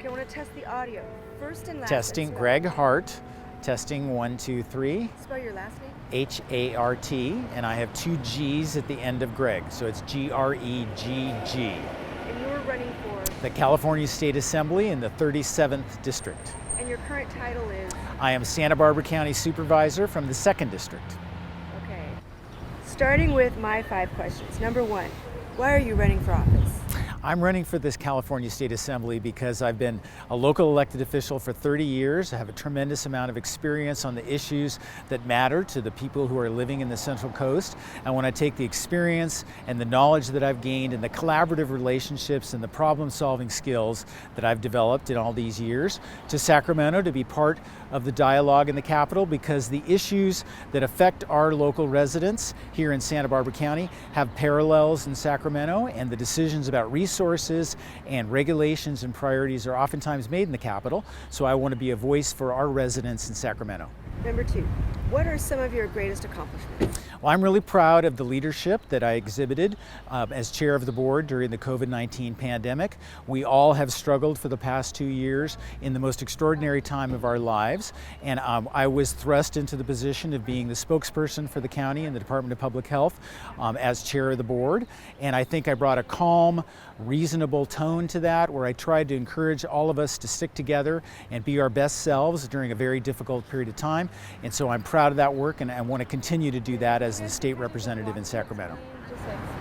Okay, I want to test the audio. First and last. Testing. Gregg Hart. Testing 1, 2, 3. Spell your last name. Hart, and I have 2 G's at the end of Gregg, so it's Gregg. And you were running for? The California State Assembly in the 37th District. And your current title is? I am Santa Barbara County Supervisor from the 2nd District. Okay. Starting with my 5 questions. Number 1, why are you running for office? I'm running for this California State Assembly because I've been a local elected official for 30 years. I have a tremendous amount of experience on the issues that matter to the people who are living in the Central Coast. I want to take the experience and the knowledge that I've gained and the collaborative relationships and the problem-solving skills that I've developed in all these years to Sacramento to be part of the dialogue in the Capitol, because the issues that affect our local residents here in Santa Barbara County have parallels in Sacramento, and the decisions about resources and regulations and priorities are oftentimes made in the Capitol. So I want to be a voice for our residents in Sacramento. Number 2, what are some of your greatest accomplishments? Well, I'm really proud of the leadership that I exhibited as chair of the board during the COVID-19 pandemic. We all have struggled for the past 2 years in the most extraordinary time of our lives, and I was thrust into the position of being the spokesperson for the county and the Department of Public Health as chair of the board. And I think I brought a calm, reasonable tone to that, where I tried to encourage all of us to stick together and be our best selves during a very difficult period of time. And so I'm proud of that work, and I want to continue to do that as the state representative in Sacramento.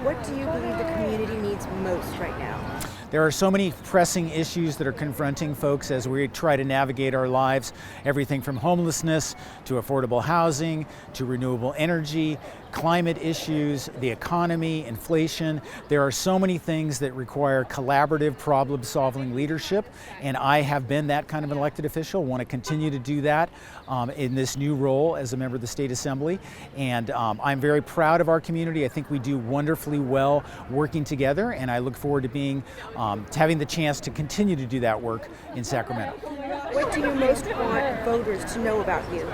What do you believe the community needs most right now? There are so many pressing issues that are confronting folks as we try to navigate our lives, everything from homelessness to affordable housing to renewable energy, climate issues, the economy, inflation. There are so many things that require collaborative, problem-solving leadership, and I have been that kind of an elected official, want to continue to do that in this new role as a member of the State Assembly. And I'm very proud of our community. I think we do wonderfully well working together, and I look forward to being having the chance to continue to do that work in Sacramento. What do you most want voters to know about you?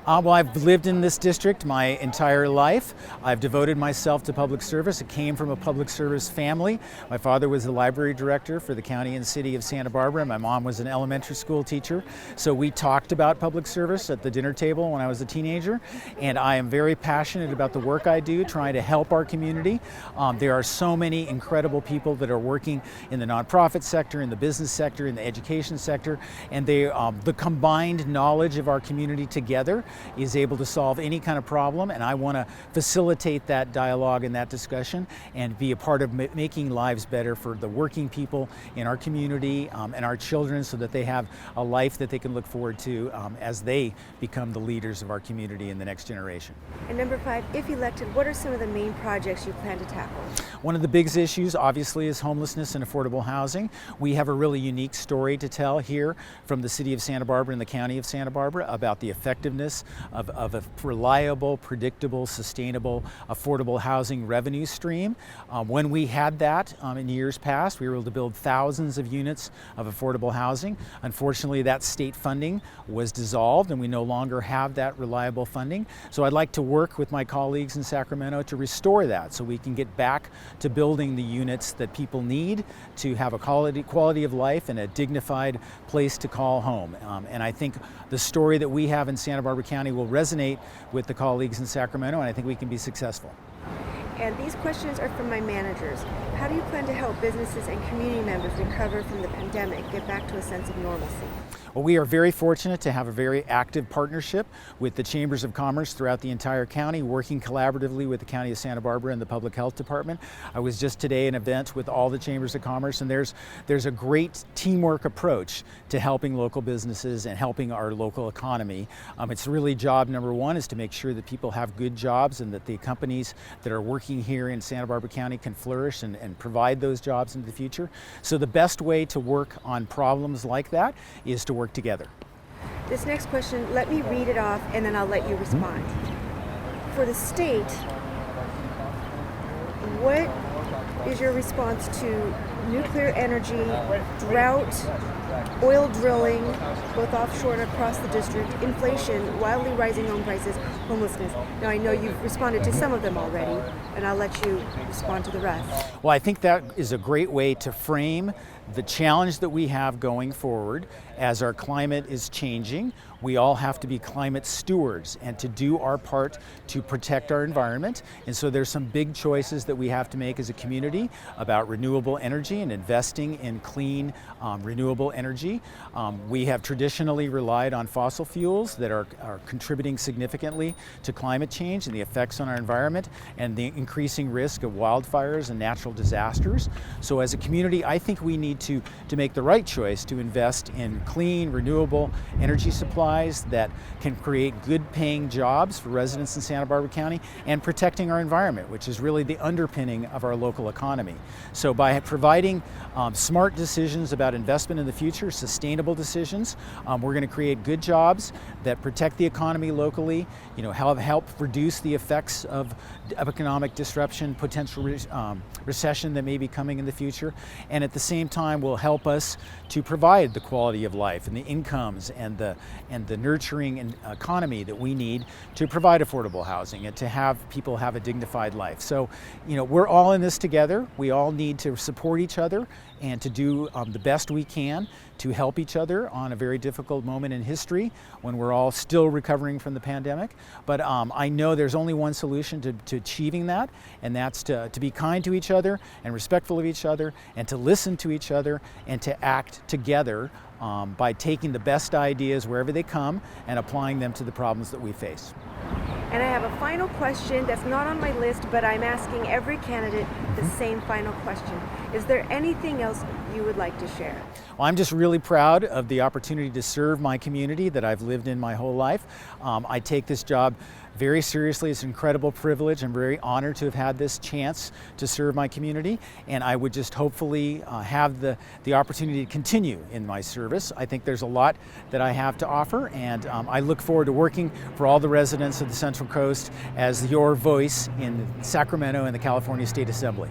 Well, I've lived in this district my entire life. I've devoted myself to public service. I came from a public service family. My father was the library director for the county and city of Santa Barbara. My mom was an elementary school teacher. So we talked about public service at the dinner table when I was a teenager. And I am very passionate about the work I do, trying to help our community. There are so many incredible people that are working in the nonprofit sector, in the business sector, in the education sector. And the combined knowledge of our community together is able to solve any kind of problem, and I want to facilitate that dialogue and that discussion and be a part of making lives better for the working people in our community and our children, so that they have a life that they can look forward to as they become the leaders of our community in the next generation. And number 5, if elected, what are some of the main projects you plan to tackle? One of the biggest issues, obviously, is homelessness and affordable housing. We have a really unique story to tell here from the city of Santa Barbara and the county of Santa Barbara about the effectiveness of a reliable, predictable, sustainable, affordable housing revenue stream. When we had that in years past, we were able to build thousands of units of affordable housing. Unfortunately, that state funding was dissolved, and we no longer have that reliable funding. So I'd like to work with my colleagues in Sacramento to restore that, so we can get back to building the units that people need to have a quality of life and a dignified place to call home. And I think the story that we have in Santa Barbara County will resonate with the colleagues in Sacramento, and I think we can be successful. And these questions are from my managers. How do you plan to help businesses and community members recover from the pandemic, get back to a sense of normalcy? Well, we are very fortunate to have a very active partnership with the Chambers of Commerce throughout the entire county, working collaboratively with the County of Santa Barbara and the Public Health Department. I was just today at an event with all the Chambers of Commerce, and there's a great teamwork approach to helping local businesses and helping our local economy. It's really job number 1 is to make sure that people have good jobs and that the companies that are working here in Santa Barbara County can flourish and provide those jobs into the future. So the best way to work on problems like that is to work together. This next question, let me read it off and then I'll let you respond. For the state, what is your response to nuclear energy, drought, oil drilling, both offshore and across the district, inflation, wildly rising home prices, homelessness? Now, I know you've responded to some of them already, and I'll let you respond to the rest. Well, I think that is a great way to frame The challenge that we have going forward as our climate is changing, we all have to be climate stewards and to do our part to protect our environment. And so there's some big choices that we have to make as a community about renewable energy and investing in clean, renewable energy. We have traditionally relied on fossil fuels that are contributing significantly to climate change and the effects on our environment and the increasing risk of wildfires and natural disasters. So as a community, I think we need to make the right choice to invest in clean, renewable energy supplies that can create good paying jobs for residents in Santa Barbara County and protecting our environment, which is really the underpinning of our local economy. So by providing smart decisions about investment in the future, sustainable decisions, we're going to create good jobs that protect the economy locally, help reduce the effects of economic disruption, potential recession that may be coming in the future, and at the same time will help us to provide the quality of life and the incomes and the nurturing economy that we need to provide affordable housing and to have people have a dignified life. So, we're all in this together. We all need to support each other and to do the best we can to help each other on a very difficult moment in history when we're all still recovering from the pandemic. But I know there's only one solution to achieving that, and that's to be kind to each other and respectful of each other and to listen to each other and to act together by taking the best ideas wherever they come and applying them to the problems that we face. And I have a final question that's not on my list, but I'm asking every candidate the same final question. Is there anything else you would like to share? Well, I'm just really proud of the opportunity to serve my community that I've lived in my whole life. I take this job very seriously. It's an incredible privilege. I'm very honored to have had this chance to serve my community, and I would just hopefully have the opportunity to continue in my service. I think there's a lot that I have to offer, and I look forward to working for all the residents of the Central Coast as your voice in Sacramento and the California State Assembly.